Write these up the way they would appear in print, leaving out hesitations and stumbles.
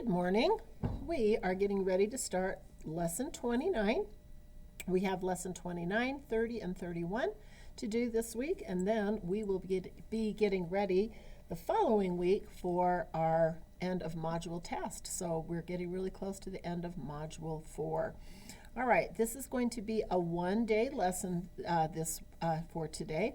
Good morning. We are getting ready to start lesson 29. We have lesson 29, 30, and 31 to do this week, and then we will be getting ready the following week for our end of module test. So we're getting really close to the end of module 4. All right, this is going to be a one-day lesson for today.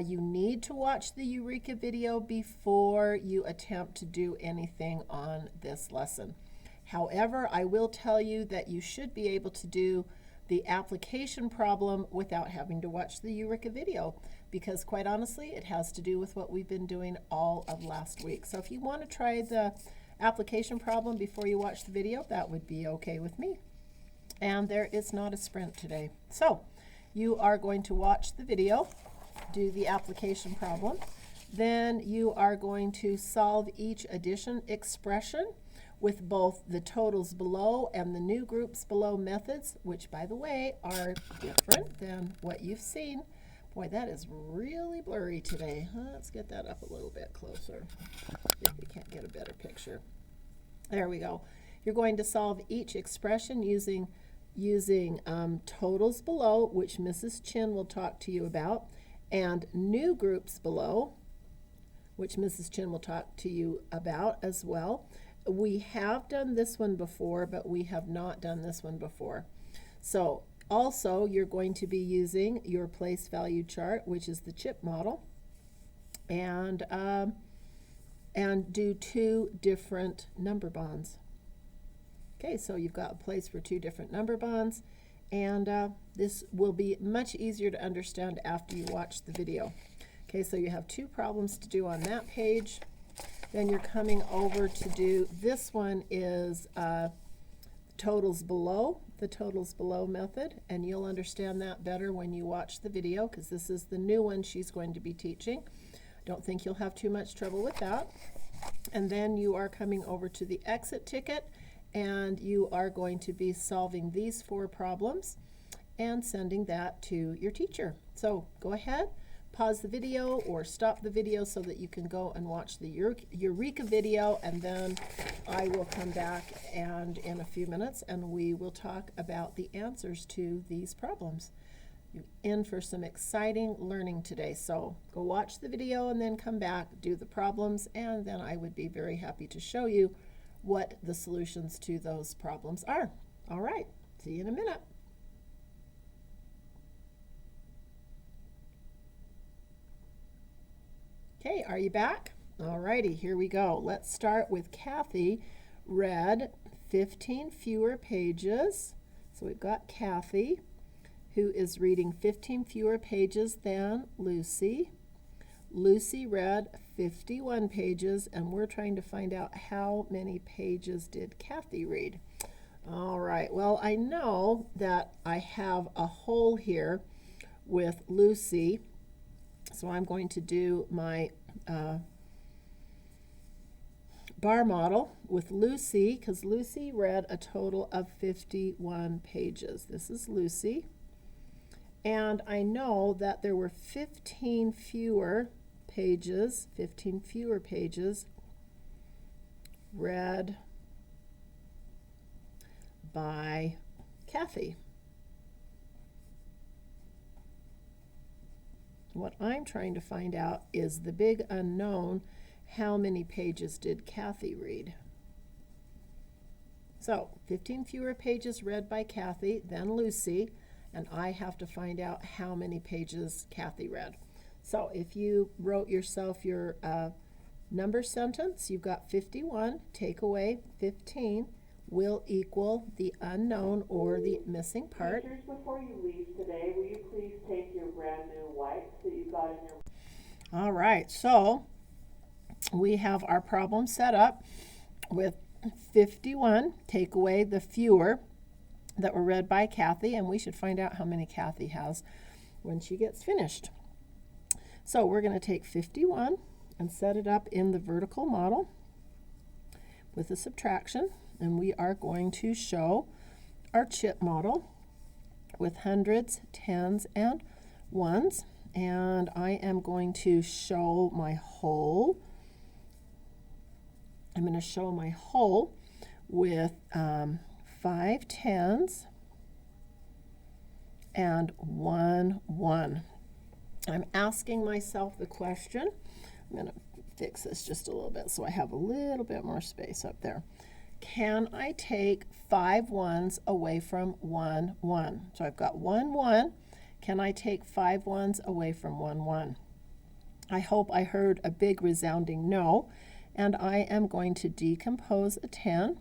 You need to watch the Eureka video before you attempt to do anything on this lesson. However, I will tell you that you should be able to do the application problem without having to watch the Eureka video, because quite honestly, it has to do with what we've been doing all of last week. So if you want to try the application problem before you watch the video, that would be okay with me. And there is not a sprint today. So you are going to watch the video, do the application problem, then you are going to solve each addition expression with both the totals below and the new groups below methods, which by the way are different than what you've seen. Boy, that is really blurry today. Let's get that up a little bit closer if we can't get a better picture. There we go. You're going to solve each expression using totals below, which Mrs. Chin will talk to you about, and new groups below, which Mrs. Chin will talk to you about as well. We have done this one before, but we have not done this one before. So also you're going to be using your place value chart, which is the CHIP model, and do two different number bonds. Okay, so you've got a place for two different number bonds, and this will be much easier to understand after you watch the video. Okay, so you have two problems to do on that page. Then you're coming over to do, this one is totals below, the totals below method, and you'll understand that better when you watch the video, because this is the new one she's going to be teaching. Don't think you'll have too much trouble with that. And then you are coming over to the exit ticket, and you are going to be solving these four problems and sending that to your teacher. So go ahead, pause the video or stop the video so that you can go and watch the Eureka video, and then I will come back and in a few minutes and we will talk about the answers to these problems. You're in for some exciting learning today. So go watch the video and then come back, do the problems, and then I would be very happy to show you what the solutions to those problems are. All right, see you in a minute. Okay, are you back? All righty, here we go. Let's start with Kathy read 15 fewer pages. So we've got Kathy, who is reading 15 fewer pages than Lucy. Lucy read 51 pages, and we're trying to find out how many pages did Kathy read. All right, well, I know that I have a hole here with Lucy, so I'm going to do my bar model with Lucy, because Lucy read a total of 51 pages. This is Lucy. And I know that there were 15 fewer pages read by Kathy. What I'm trying to find out is the big unknown: how many pages did Kathy read? So 15 fewer pages read by Kathy than Lucy, and I have to find out how many pages Kathy read. So if you wrote yourself your number sentence, you've got 51, take away 15 will equal the unknown or the missing part. Teachers, before you leave today, will you please take your brand new wipes that you got in your... All right, so we have our problem set up with 51, take away the fewer that were read by Kathy, and we should find out how many Kathy has when she gets finished. So we're going to take 51 and set it up in the vertical model with a subtraction, and we are going to show our CHIP model with hundreds, tens, and ones, and I am going to show my whole I'm going to show my whole with 5 tens and 1 1. I'm asking myself the question. I'm going to fix this just a little bit so I have a little bit more space up there. Can I take 5 ones away from 1 1? So I've got 1 1. Can I take 5 ones away from 1 1? I hope I heard a big resounding no, and I am going to decompose a 10,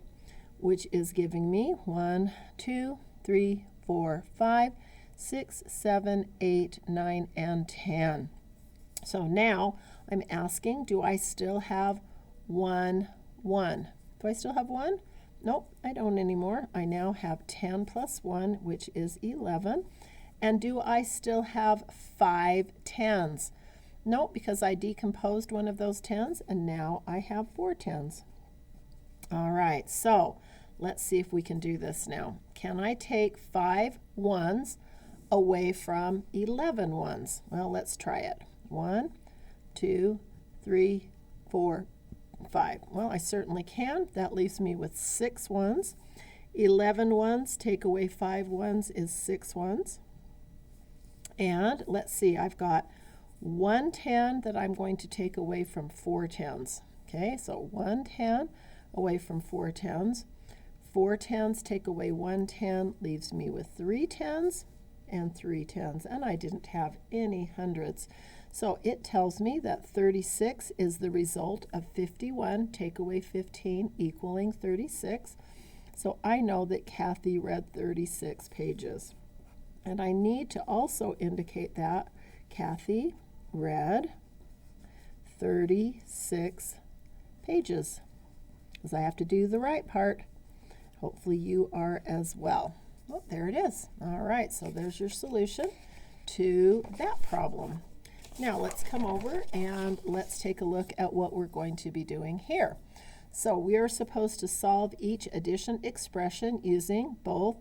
which is giving me 1, 2, 3, 4, 5, 6, 7, 8, 9, and 10. So now I'm asking, do I still have 1 1? Do I still have 1? Nope, I don't anymore. I now have 10 plus 1, which is 11. And do I still have 5 tens? Nope, because I decomposed one of those 10s, and now I have 4 tens. All right, so let's see if we can do this now. Can I take 5 ones away from 11 ones? Well, let's try it. 1, 2, 3, 4, 5. Well, I certainly can. That leaves me with 6 ones. 11 ones, take away 5 ones is 6 ones. And let's see, I've got 1 10 that I'm going to take away from 4 tens. Okay, so 1 10 away from 4 tens. 4 tens take away 1 10 leaves me with 3 tens and 3 tens. And I didn't have any hundreds. So it tells me that 36 is the result of 51, take away 15, equaling 36. So I know that Kathy read 36 pages. And I need to also indicate that Kathy read 36 pages, because I have to do the right part. Hopefully you are as well. Oh, there it is. All right, so there's your solution to that problem. Now let's come over and let's take a look at what we're going to be doing here. So we are supposed to solve each addition expression using both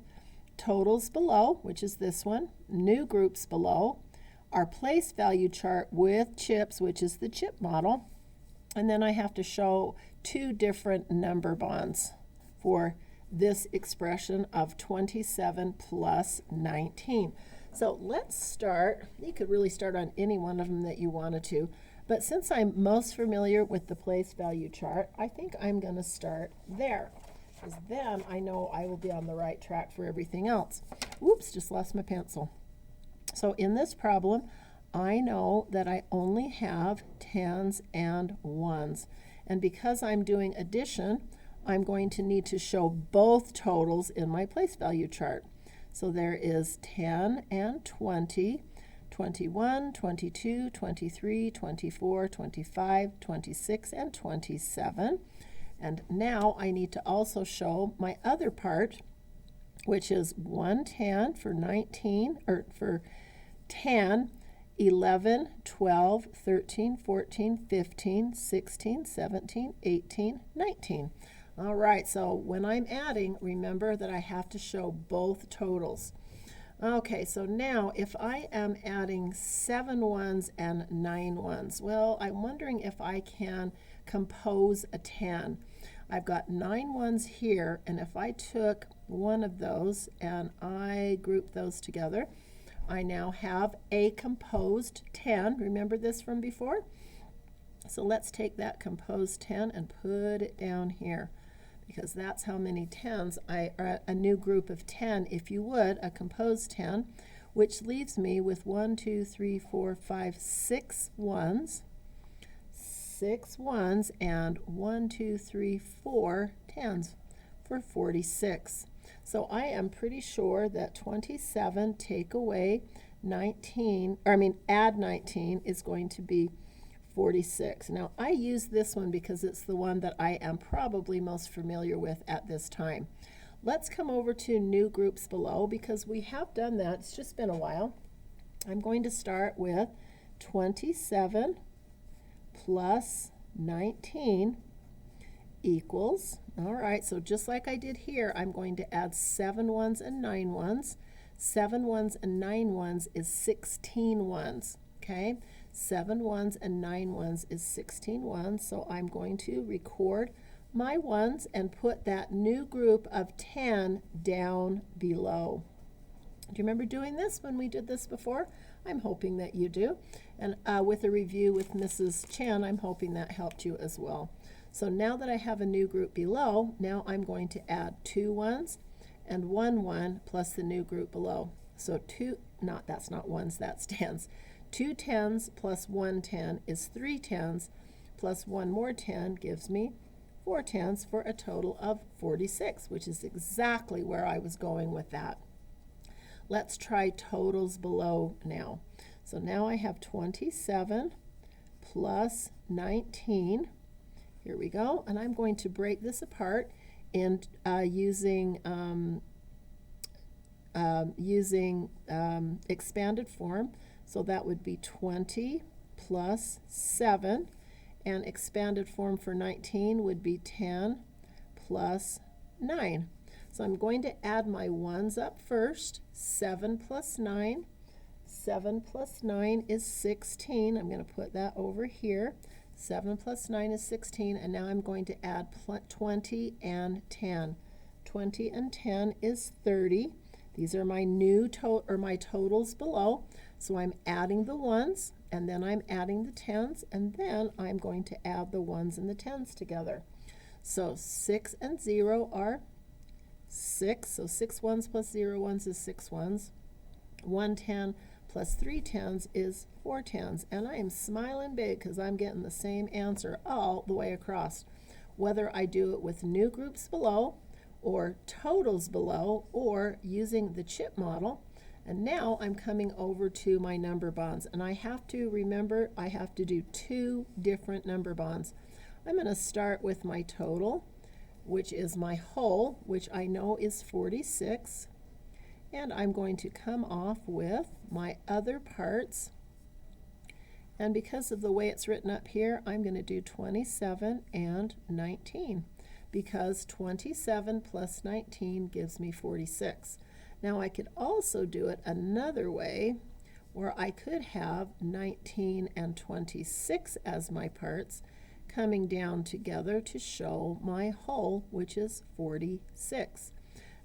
totals below, which is this one, new groups below, our place value chart with chips, which is the chip model, and then I have to show 2 different number bonds for this expression of 27 plus 19. So let's start. You could really start on any one of them that you wanted to, but since I'm most familiar with the place value chart, I think I'm going to start there, because then I know I will be on the right track for everything else. Oops, just lost my pencil. So in this problem, I know that I only have 10s and 1s. And because I'm doing addition, I'm going to need to show both totals in my place value chart. So there is 10 and 20, 21, 22, 23, 24, 25, 26, and 27. And now I need to also show my other part, which is 110 for 19, or for 10, 11, 12, 13, 14, 15, 16, 17, 18, 19. All right, so when I'm adding, remember that I have to show both totals. Okay, so now if I am adding 7 ones and 9 ones, well, I'm wondering if I can compose a 10. I've got 9 ones here, and if I took one of those and I grouped those together, I now have a composed 10. Remember this from before? So let's take that composed 10 and put it down here, because that's how many 10s, a new group of 10, if you would, a composed 10, which leaves me with 1, 2, 3, 4, 5, 6 ones, 6 ones, and 1, 2, 3, 4 10s for 46. So I am pretty sure that 27 take away 19, or I mean add 19 is going to be 46. Now I use this one because it's the one that I am probably most familiar with at this time. Let's come over to new groups below, because we have done that. It's just been a while. I'm going to start with 27 plus 19 equals, all right, so just like I did here, I'm going to add 7 ones and 9 ones. 7 ones and 9 ones is 16 ones, okay? 7 ones and 9 ones is 16 ones, so I'm going to record my ones and put that new group of 10 down below. Do you remember doing this when we did this before? I'm hoping that you do. And with a review with Mrs. Chen, I'm hoping that helped you as well. So now that I have a new group below, now I'm going to add 2 ones and 1 1 plus the new group below. So that's not ones, that's tens. 2 tens plus 1 10 is 3 tens, plus 1 more 10 gives me 4 tens for a total of 46, which is exactly where I was going with that. Let's try totals below now. So now I have 27 plus 19. Here we go. And I'm going to break this apart in using expanded form. So that would be 20 plus 7. And expanded form for 19 would be 10 plus 9. So I'm going to add my ones up first. 7 plus 9. 7 plus 9 is 16. I'm going to put that over here. 7 plus 9 is 16. And now I'm going to add 20 and 10. 20 and 10 is 30. These are my my totals below. So I'm adding the ones, and then I'm adding the tens, and then I'm going to add the ones and the tens together. So 6 and 0 are 6. So 6 ones plus 0 ones is 6 ones. 1 10 plus 3 tens is 4 tens. And I am smiling big because I'm getting the same answer all the way across. Whether I do it with new groups below, or totals below, or using the chip model. And now I'm coming over to my number bonds. And I have to remember I have to do 2 different number bonds. I'm going to start with my total, which is my whole, which I know is 46. And I'm going to come off with my other parts. And because of the way it's written up here, I'm going to do 27 and 19. Because 27 plus 19 gives me 46. Now I could also do it another way, where I could have 19 and 26 as my parts coming down together to show my whole, which is 46.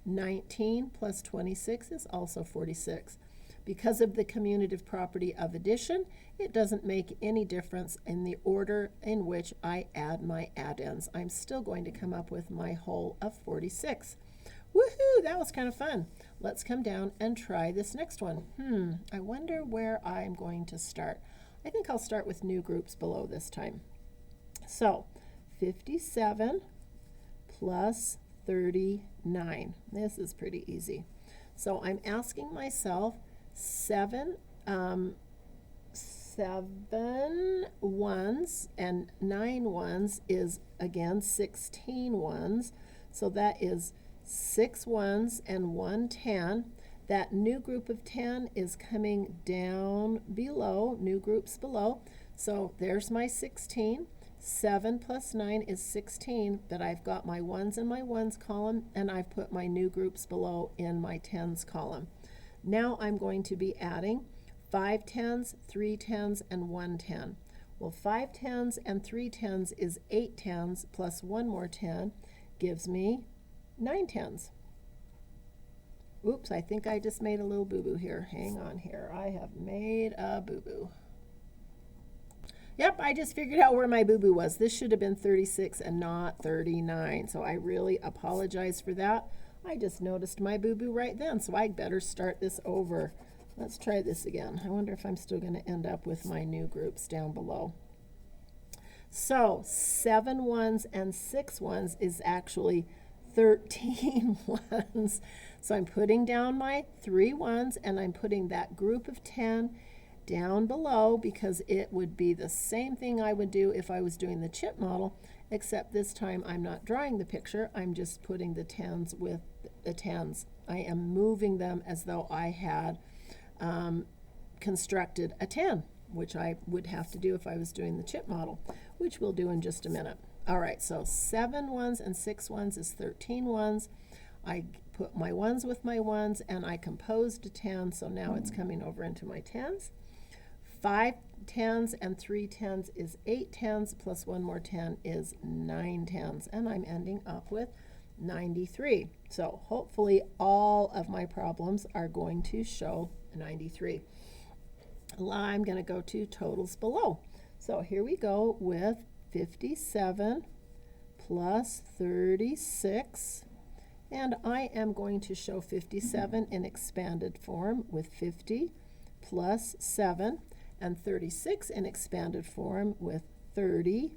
19 plus 26 is also 46. Because of the commutative property of addition, it doesn't make any difference in the order in which I add my add-ins. I'm still going to come up with my whole of 46. Woohoo! That was kind of fun. Let's come down and try this next one. I wonder where I'm going to start. I think I'll start with new groups below this time. So 57 plus 39. This is pretty easy. So I'm asking myself 7 ones and 9 ones is again 16 ones. So that is 6 ones and 1 10. That new group of 10 is coming down below, new groups below. So there's my 16. 7 plus 9 is 16, but I've got my ones in my ones column, and I've put my new groups below in my tens column. Now I'm going to be adding 5 tens, 3 tens, and 1 10. Well, 5 tens and 3 tens is 8 tens plus 1 more 10 gives me 9 tens. Oops, I think I just made a little boo-boo here. Hang on here. I have made a boo-boo. Yep, I just figured out where my boo-boo was. This should have been 36 and not 39. So I really apologize for that. I just noticed my boo-boo right then, so I better start this over. Let's try this again. I wonder if I'm still going to end up with my new groups down below. So 7 ones and 6 ones is actually 13 ones. So I'm putting down my 3 ones, and I'm putting that group of 10 down below because it would be the same thing I would do if I was doing the chip model, except this time I'm not drawing the picture. I'm just putting the 10s with the 10s. I am moving them as though I had constructed a 10, which I would have to do if I was doing the chip model, which we'll do in just a minute. All right, so 7 ones and 6 ones is 13 ones. I put my ones with my ones, and I composed a 10, so now it's coming over into my 10s. 5 tens and 3 tens is 8 tens, plus one more 10 is 9 tens, and I'm ending up with 93. So hopefully all of my problems are going to show 93. I'm going to go to totals below. So here we go with 57 plus 36. And I am going to show 57 in expanded form with 50 plus 7, and 36 in expanded form with 30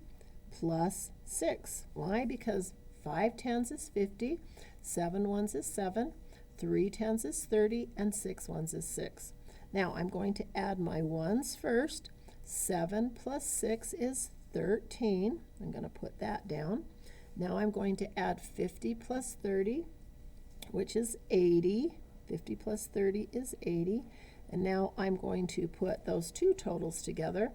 plus 6. Why? Because 5 tens is 50, 7 ones is 7, 3 tens is 30, and 6 ones is 6. Now I'm going to add my ones first. 7 plus 6 is 13. I'm going to put that down. Now I'm going to add 50 plus 30, which is 80. 50 plus 30 is 80. And now I'm going to put those two totals together.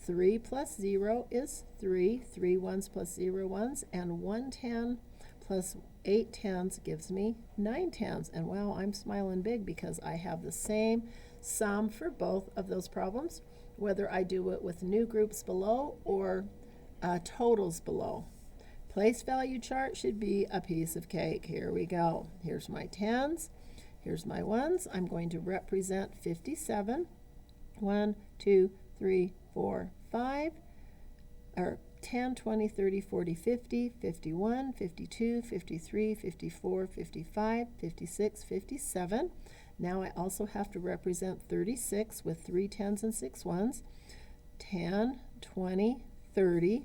3 plus 0 is 3. 3 ones plus 0 ones. And 1 10 plus 8 tens gives me 9 tens. And wow, I'm smiling big because I have the same sum for both of those problems, whether I do it with new groups below or totals below. Place value chart should be a piece of cake. Here we go. Here's my tens. Here's my ones. I'm going to represent 57. 1, 2, 3, 4, 5. Or 10, 20, 30, 40, 50, 51, 52, 53, 54, 55, 56, 57. Now I also have to represent 36 with 3 tens and 6 ones. 10, 20, 30.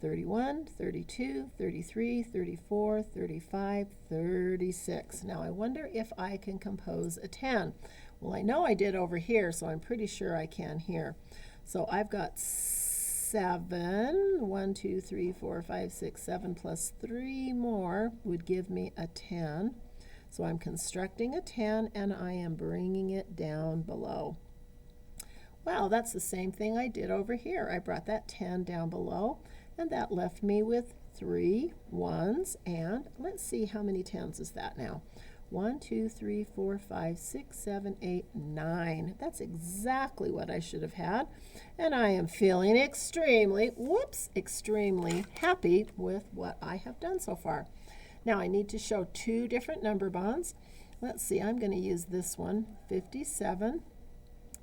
31, 32, 33, 34, 35, 36. Now I wonder if I can compose a 10. Well, I know I did over here, so I'm pretty sure I can here. So I've got 7, 1, 2, 3, 4, 5, 6, 7 plus 3 more would give me a 10. So I'm constructing a 10 and I am bringing it down below. Wow, that's the same thing I did over here. I brought that 10 down below. And that left me with 3 ones, and let's see how many tens is that now. 1, 2, 3, 4, 5, 6, 7, 8, 9. That's exactly what I should have had. And I am feeling extremely happy with what I have done so far. Now I need to show 2 different number bonds. Let's see, I'm going to use this one, 57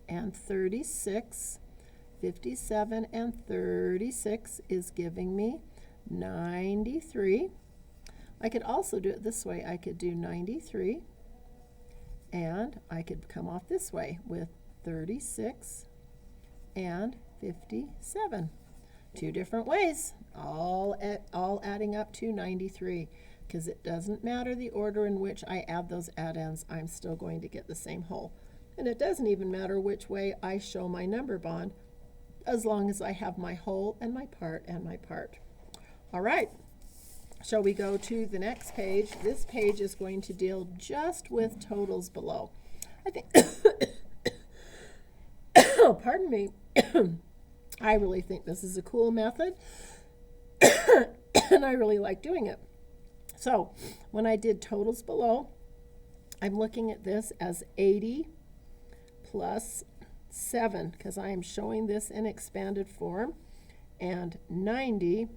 and 36. 57 and 36 is giving me 93. I could also do it this way. I could do 93, and I could come off this way with 36 and 57. 2 different ways, all adding up to 93, because it doesn't matter the order in which I add those add-ins, I'm still going to get the same whole. And it doesn't even matter which way I show my number bond, as long as I have my whole and my part and my part. All right, shall we go to the next page? This page is going to deal just with totals below. I think, oh, pardon me, I really think this is a cool method, and I really like doing it. So when I did totals below, I'm looking at this as 80 plus 7, because I am showing this in expanded form, and 90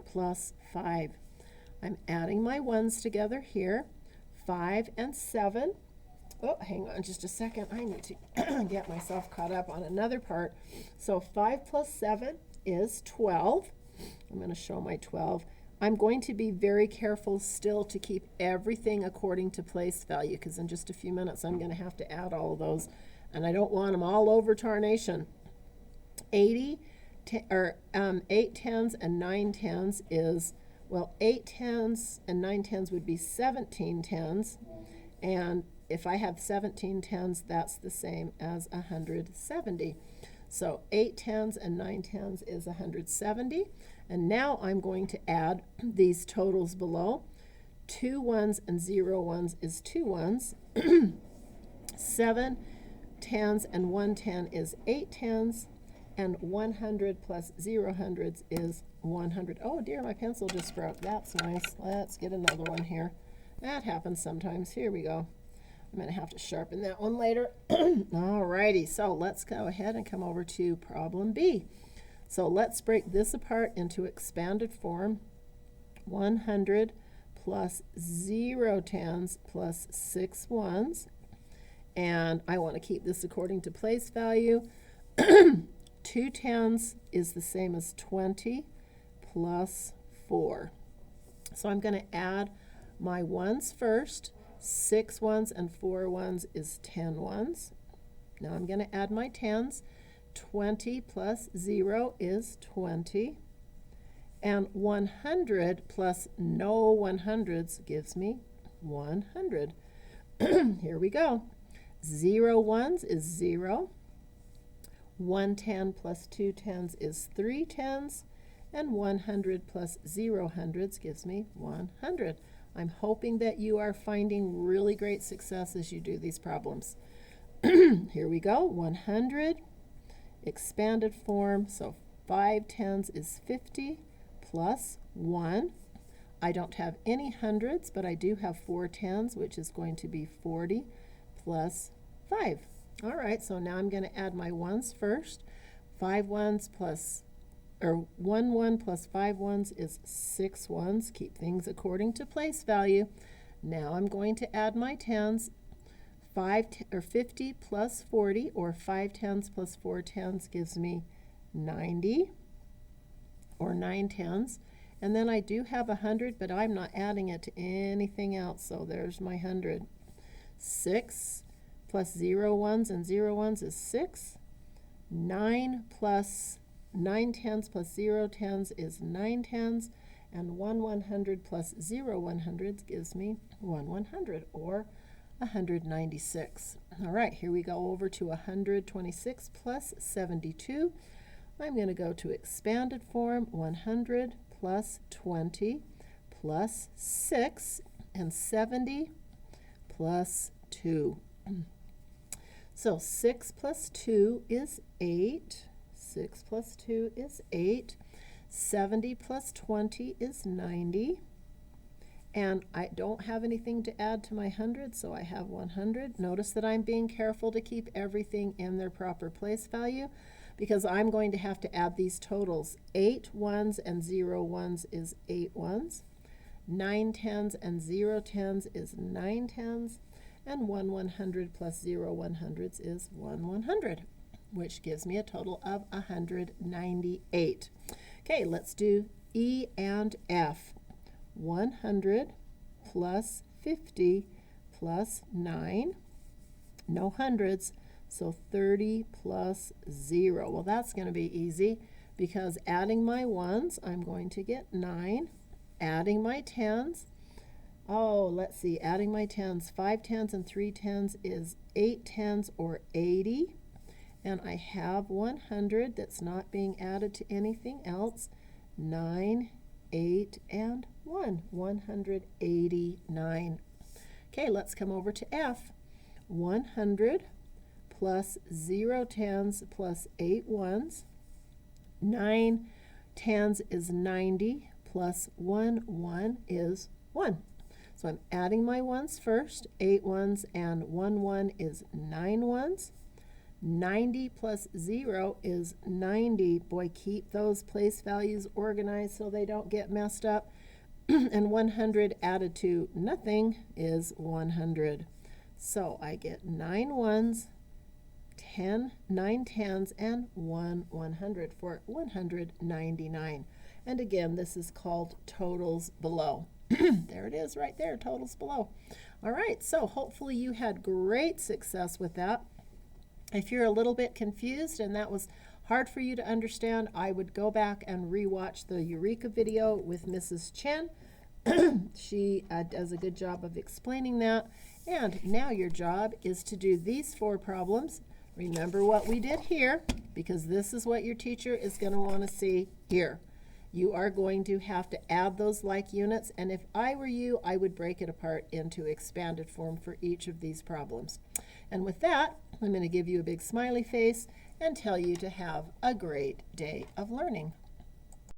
plus 5. I'm adding my ones together here, 5 and 7. Oh, hang on just a second. I need to get myself caught up on another part. So 5 plus 7 is 12. I'm going to show my 12. I'm going to be very careful still to keep everything according to place value, because in just a few minutes I'm going to have to add all of those. And I don't want them all over tarnation. 8 tens and 9 tens is, well, 8 tens and 9 tens would be 17 tens. And if I have 17 tens, that's the same as 170. So 8 tens and 9 tens is 170. And now I'm going to add these totals below. 2 ones and 0 ones is 2 ones. 7 tens and 1 10 is 8 tens, and 100 plus 0 hundreds is 100. Oh dear, my pencil just broke. That's nice. Let's get another one here. That happens sometimes. Here we go. I'm going to have to sharpen that one later. Alrighty, so let's go ahead and come over to problem B. So let's break this apart into expanded form. 100 plus 0 tens plus 6 ones. And I want to keep this according to place value. 2 tens is the same as 20 plus 4. So I'm going to add my ones first. 6 ones and 4 ones is 10 ones. Now I'm going to add my tens. 20 plus 0 is 20. And 100 plus no 100s gives me 100. Here we go. 0 ones is 0. 1 10 plus 2 tens is 3 tens. And 100 plus 0 hundreds gives me 100. I'm hoping that you are finding really great success as you do these problems. Here we go. 100, expanded form. So 5 tens is 50 plus 1. I don't have any hundreds, but I do have 4 tens, which is going to be 40 plus 5. All right, so now I'm going to add my ones first. 5 ones plus, or 1 1 plus 5 ones is 6 ones. Keep things according to place value. Now I'm going to add my tens. 50 plus 40, or 5 tens plus 4 tens gives me 90, or 9 tens. And then I do have 100, but I'm not adding it to anything else, so there's my 100. 6 plus 0 ones and 0 ones is 6. 9 tens plus 0 tens is 9 tens. And 1 100 plus 0 100s gives me 1 100, or 196. All right, here we go over to 126 plus 72. I'm going to go to expanded form. 100 plus 20 plus 6, and 70 plus 2. So 6 plus 2 is 8. 6 plus 2 is 8. 70 plus 20 is 90. And I don't have anything to add to my 100, so I have 100. Notice that I'm being careful to keep everything in their proper place value, because I'm going to have to add these totals. 8 ones and 0 ones is 8 ones. 9 tens and 0 tens is 9 tens. And 1 100 plus 0 100s is 1 100, which gives me a total of 198. Okay, let's do E and F. 100 plus 50 plus 9. No hundreds, so 30 plus 0. Well, that's going to be easy, because adding my ones, I'm going to get 9. Adding my tens, let's see, adding my tens, 5 tens and 3 tens is 8 tens, or 80. And I have 100 that's not being added to anything else. 9, 8, and 1. 189. Okay, let's come over to F. 100 plus 0 tens plus 8 ones. 9 tens is 90, plus 1 1 is 1. So I'm adding my ones first. 8 ones and 1 1 is 9 ones. 90 plus 0 is 90. Boy, keep those place values organized so they don't get messed up. And 100 added to nothing is 100. So I get 9 ones, 9 tens, and 1 100 for 199. And again, this is called totals below. There it is right there, totals below. All right, so hopefully you had great success with that. If you're a little bit confused and that was hard for you to understand, I would go back and rewatch the Eureka video with Mrs. Chen. She does a good job of explaining that. And now your job is to do these 4 problems. Remember what we did here, because this is what your teacher is going to want to see here. You are going to have to add those like units, and if I were you, I would break it apart into expanded form for each of these problems. And with that, I'm going to give you a big smiley face and tell you to have a great day of learning.